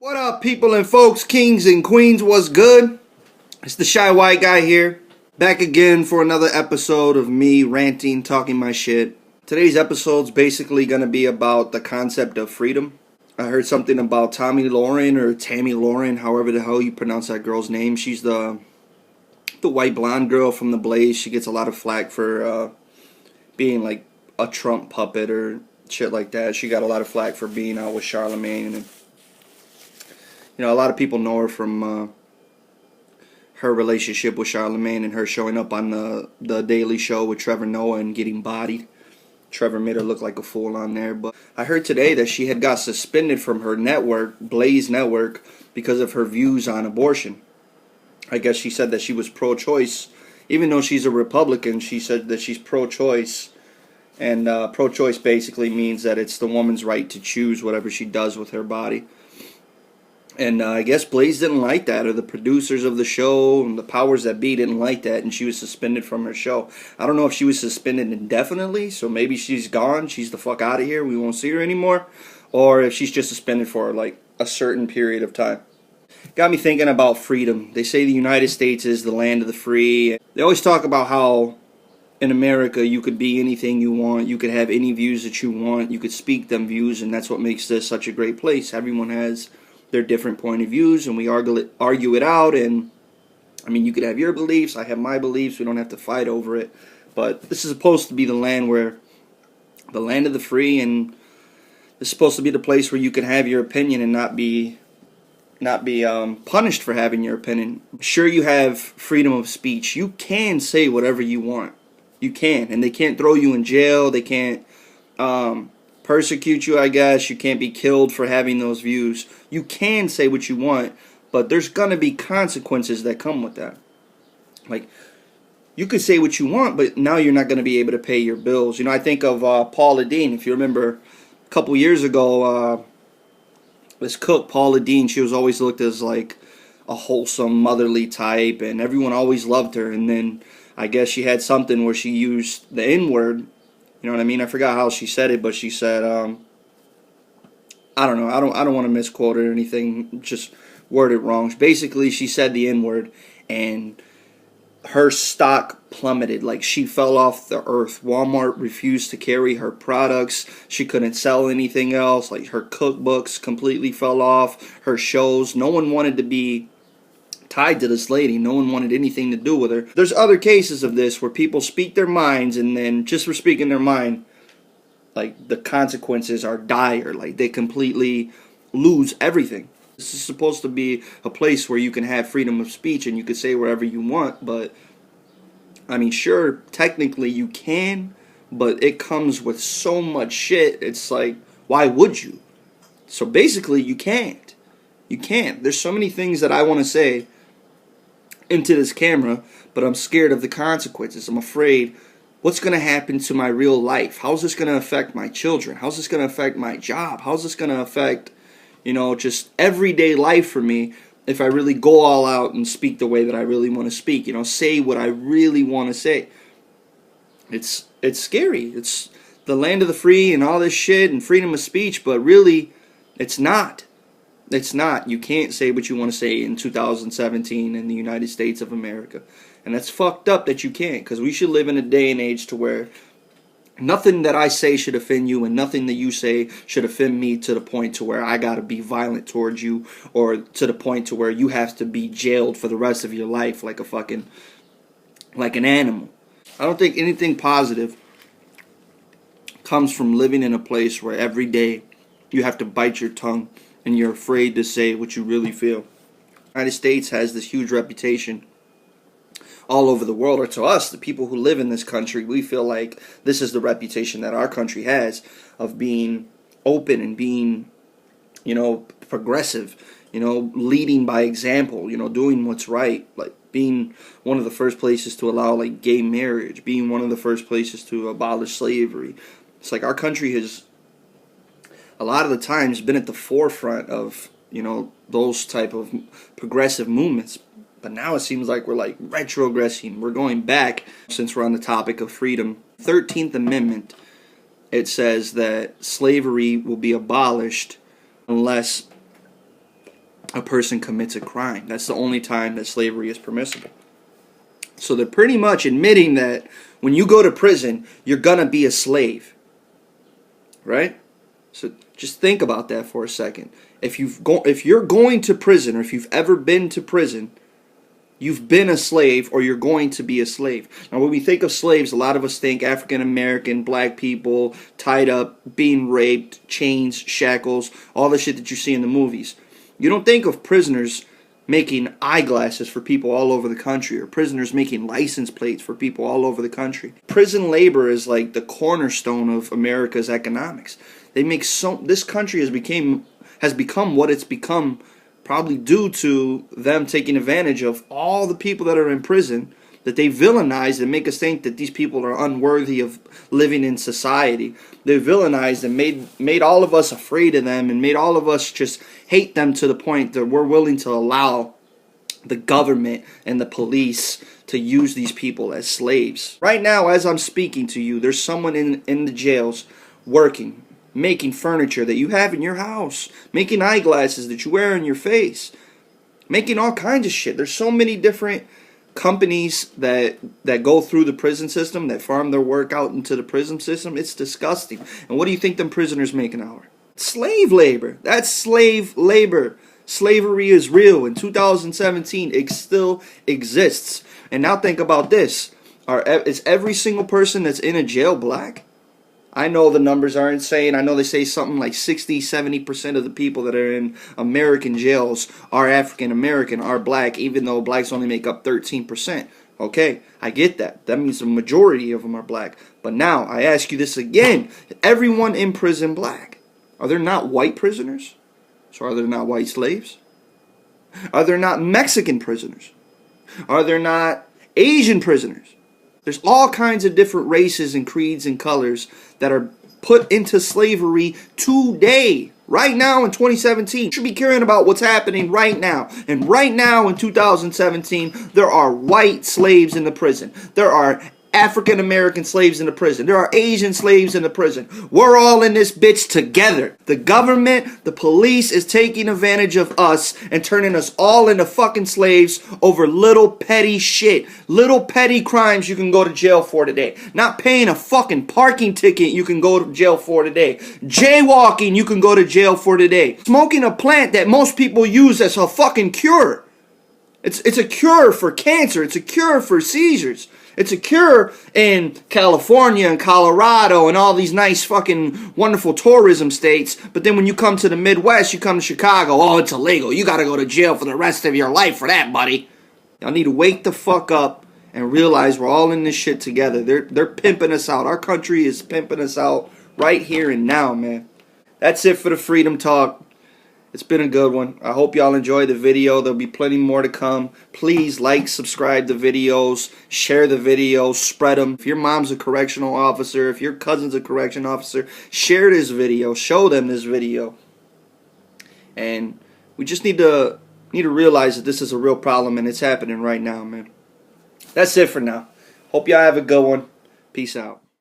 What up, people and folks, kings and queens, what's good? It's the Shy White Guy here, back again for another episode of me ranting, talking my shit. Today's episode's basically going to be about the concept of freedom. I heard something about Tammy Lauren, however the hell you pronounce that girl's name. She's the white blonde girl from The Blaze. She gets a lot of flack for being like a Trump puppet or shit like that. She got a lot of flack for being out with Charlemagne, and a lot of people know her from her relationship with Charlemagne and her showing up on the Daily Show with Trevor Noah and getting bodied. Trevor made her look like a fool on there. But I heard today that she had got suspended from her network, Blaze Network, because of her views on abortion. I guess she said that she was pro-choice. Even though she's a Republican, she said that she's pro-choice. And pro-choice basically means that it's the woman's right to choose whatever she does with her body. And I guess Blaze didn't like that, or the producers of the show and the powers that be didn't like that, and she was suspended from her show. I don't know if she was suspended indefinitely, so maybe she's gone, she's the fuck out of here, we won't see her anymore, or if she's just suspended for like a certain period of time. Got me thinking about freedom. They say the United States is the land of the free. They always talk about how in America you could be anything you want, you could have any views that you want, you could speak them views, and that's what makes this such a great place. Everyone has their different point of views, and we argue it out. And I mean, you could have your beliefs, I have my beliefs, we don't have to fight over it. But this is supposed to be the land the land of the free, and this is supposed to be the place where you can have your opinion and not be punished for having your opinion. Sure, you have freedom of speech. You can say whatever you want. You can, and they can't throw you in jail. They can't persecute you, I guess. You can't be killed for having those views. You can say what you want, but there's gonna be consequences that come with that. Like, you could say what you want, but now you're not gonna be able to pay your bills. I think of Paula Deen. If you remember, a couple years ago, this cook, Paula Deen, she was always looked as like a wholesome, motherly type, and everyone always loved her. And then I guess she had something where she used the N-word. You know what I mean? I forgot how she said it, but she said, I don't know. I don't want to misquote it or anything. Just word it wrong. Basically, she said the N-word, and her stock plummeted. Like, she fell off the earth. Walmart refused to carry her products. She couldn't sell anything else. Like, her cookbooks completely fell off. Her shows. No one wanted to be tied to this lady. No one wanted anything to do with her. There's other cases of this where people speak their minds, and then just for speaking their mind, like, the consequences are dire. Like, they completely lose everything. This is supposed to be a place where you can have freedom of speech and you can say wherever you want, but I mean, sure, technically you can, but it comes with so much shit. It's like, why would you? So basically, you can't. You can't. There's so many things that I want to say into this camera, but I'm scared of the consequences. I'm afraid, what's going to happen to my real life? How's this going to affect my children? How's this going to affect my job? How's this going to affect, just everyday life for me if I really go all out and speak the way that I really want to speak? Say what I really want to say. It's scary. It's the land of the free and all this shit and freedom of speech, but really, it's not. It's not. You can't say what you want to say in 2017 in the United States of America. And that's fucked up that you can't, because we should live in a day and age to where nothing that I say should offend you, and nothing that you say should offend me to the point to where I gotta be violent towards you, or to the point to where you have to be jailed for the rest of your life like an animal. I don't think anything positive comes from living in a place where every day you have to bite your tongue and you're afraid to say what you really feel. The United States has this huge reputation all over the world, or to us, the people who live in this country, we feel like this is the reputation that our country has of being open and being, progressive, leading by example, doing what's right, like being one of the first places to allow like gay marriage, being one of the first places to abolish slavery. It's like our country has a lot of the times been at the forefront of, those type of progressive movements. But now it seems like we're like retrogressing. We're going back, since we're on the topic of freedom. 13th Amendment, it says that slavery will be abolished unless a person commits a crime. That's the only time that slavery is permissible. So they're pretty much admitting that when you go to prison, you're gonna be a slave. Right? So just think about that for a second. If you're going to prison, or if you've ever been to prison, you've been a slave, or you're going to be a slave. Now, when we think of slaves, a lot of us think African American, black people, tied up, being raped, chains, shackles, all the shit that you see in the movies. You don't think of prisoners making eyeglasses for people all over the country, or prisoners making license plates for people all over the country. Prison labor is like the cornerstone of America's economics. This country has become what it's become, probably due to them taking advantage of all the people that are in prison, that they villainize and make us think that these people are unworthy of living in society. They villainized and made all of us afraid of them, and made all of us just hate them to the point that we're willing to allow the government and the police to use these people as slaves. Right now, as I'm speaking to you, there's someone in the jails working, making furniture that you have in your house, making eyeglasses that you wear on your face, making all kinds of shit. There's so many different companies that go through the prison system, that farm their work out into the prison system. It's disgusting. And what do you think them prisoners make an hour? Slave labor. That's slave labor. Slavery is real. In 2017, it still exists. And now think about this. Is every single person that's in a jail black? I know the numbers are insane. I know they say something like 60-70% of the people that are in American jails are African American, are black, even though blacks only make up 13%. Okay, I get that. That means the majority of them are black. But now, I ask you this again. Everyone in prison black. Are there not white prisoners? So are there not white slaves? Are there not Mexican prisoners? Are there not Asian prisoners? There's all kinds of different races and creeds and colors that are put into slavery today, right now in 2017. You should be caring about what's happening right now. And right now in 2017, there are white slaves in the prison. There are African American slaves in the prison. There are Asian slaves in the prison. We're all in this bitch together. The government, the police is taking advantage of us and turning us all into fucking slaves over little petty shit. Little petty crimes you can go to jail for today. Not paying a fucking parking ticket you can go to jail for today. Jaywalking you can go to jail for today. Smoking a plant that most people use as a fucking cure. It's a cure for cancer. It's a cure for seizures. It's a cure in California and Colorado and all these nice fucking wonderful tourism states. But then when you come to the Midwest, you come to Chicago, oh, it's illegal. You gotta go to jail for the rest of your life for that, buddy. Y'all need to wake the fuck up and realize we're all in this shit together. They're pimping us out. Our country is pimping us out right here and now, man. That's it for the Freedom Talk. It's been a good one. I hope y'all enjoyed the video. There'll be plenty more to come. Please like, subscribe the videos, share the videos, spread them. If your mom's a correctional officer, if your cousin's a correction officer, share this video. Show them this video. And we just need to realize that this is a real problem and it's happening right now, man. That's it for now. Hope y'all have a good one. Peace out.